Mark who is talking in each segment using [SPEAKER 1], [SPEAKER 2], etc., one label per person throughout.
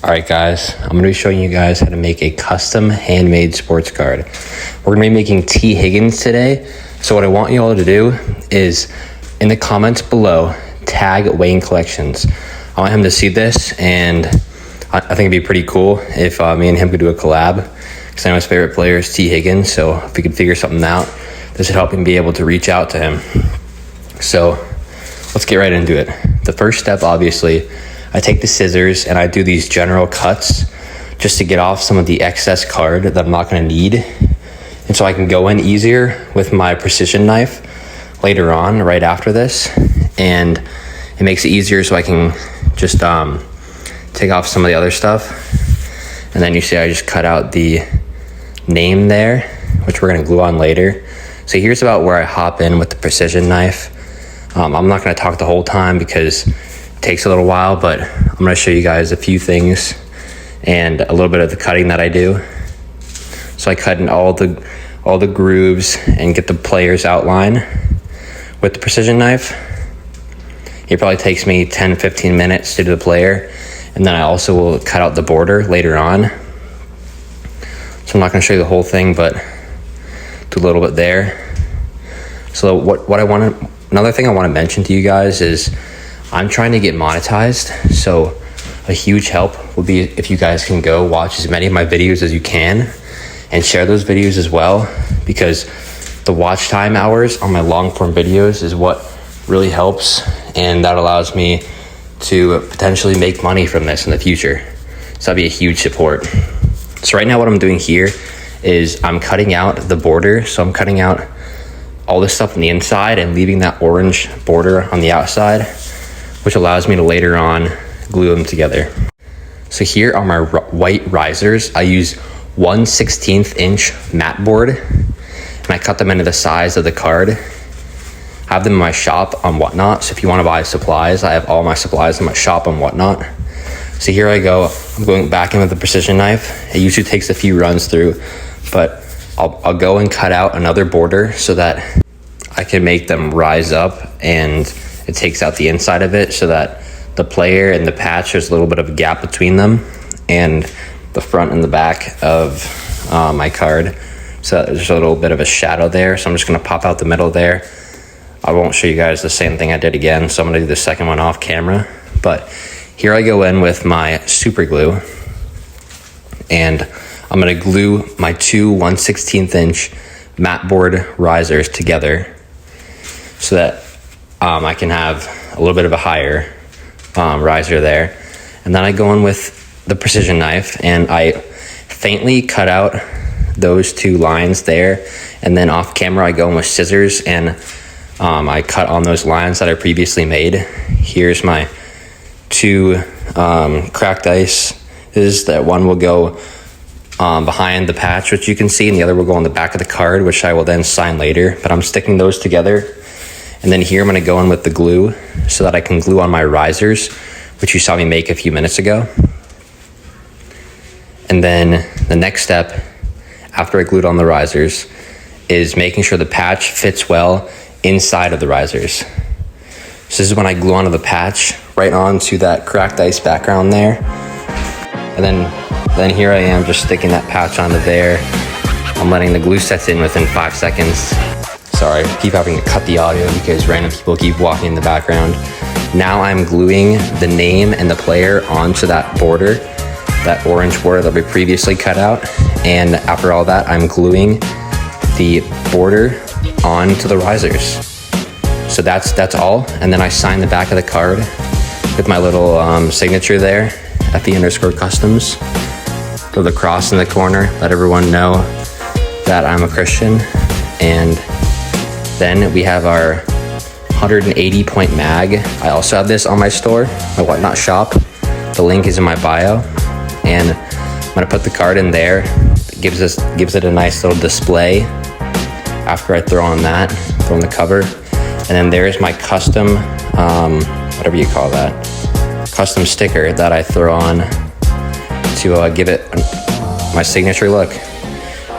[SPEAKER 1] Alright guys, I'm going to be showing you guys how to make a custom handmade sports card. We're going to be making T. Higgins today. So what I want you all to do is, in the comments below, tag Wayne Collections. I want him to see this, and I think it'd be pretty cool if me and him could do a collab, because I know his favorite player is T. Higgins, so if we could figure something out, this would help him be able to reach out to him. So let's get right into it. The first step, obviously, I take the scissors and I do these general cuts just to get off some of the excess card that I'm not going to need, and so I can go in easier with my precision knife later on, right after this, and it makes it easier so I can just take off some of the other stuff. And then you see I just cut out the name there, which we're going to glue on later. So here's about where I hop in with the precision knife. I'm not going to talk the whole time because takes a little while, but I'm going to show you guys a few things and a little bit of the cutting that I do. So I cut in all the grooves and get the player's outline with the precision knife. It probably takes me 10-15 minutes to do the player, and then I also will cut out the border later on. So I'm not going to show you the whole thing, but do a little bit there. So another thing I want to mention to you guys is I'm trying to get monetized, so a huge help would be if you guys can go watch as many of my videos as you can and share those videos as well, because the watch time hours on my long form videos is what really helps, and that allows me to potentially make money from this in the future. So that'd be a huge support. So right now what I'm doing here is I'm cutting out the border. So I'm cutting out all this stuff on the inside and leaving that orange border on the outside, which allows me to later on glue them together. So here are my white risers. I use 1/16 inch mat board, and I cut them into the size of the card. I have them in my shop on Whatnot, so if you want to buy supplies, I have all my supplies in my shop on Whatnot. So here I go, I'm going back in with the precision knife. It usually takes a few runs through, but I'll go and cut out another border so that I can make them rise up, and it takes out the inside of it so that the player and the patch, there's a little bit of a gap between them, and the front and the back of my card. So there's a little bit of a shadow there. So I'm just gonna pop out the middle there. I won't show you guys the same thing I did again, so I'm gonna do the second one off camera. But here I go in with my super glue, and I'm gonna glue my two 1/16 inch mat board risers together so that I can have a little bit of a higher riser there. And then I go in with the precision knife and I faintly cut out those two lines there, and then off camera I go in with scissors and I cut on those lines that I previously made. Here's my two cracked ice. That one will go behind the patch, which you can see, and the other will go on the back of the card, which I will then sign later, but I'm sticking those together. And then here I'm going to go in with the glue so that I can glue on my risers, which you saw me make a few minutes ago. And then the next step after I glued on the risers is making sure the patch fits well inside of the risers. So this is when I glue onto the patch right onto that cracked ice background there. And then here I am just sticking that patch onto there. I'm letting the glue set in within 5 seconds. Sorry, I keep having to cut the audio because random people keep walking in the background. Now I'm gluing the name and the player onto that border, that orange border that we previously cut out. And after all that, I'm gluing the border onto the risers. So that's all. And then I sign the back of the card with my little signature there at the _customs. Throw the cross in the corner, let everyone know that I'm a Christian. And then we have our 180 point mag. I also have this on my store, my Whatnot shop. The link is in my bio. And I'm gonna put the card in there. It gives it a nice little display after I throw on the cover. And then there's my custom, whatever you call that, custom sticker that I throw on to give it my signature look.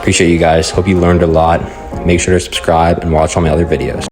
[SPEAKER 1] Appreciate you guys. Hope you learned a lot. Make sure to subscribe and watch all my other videos.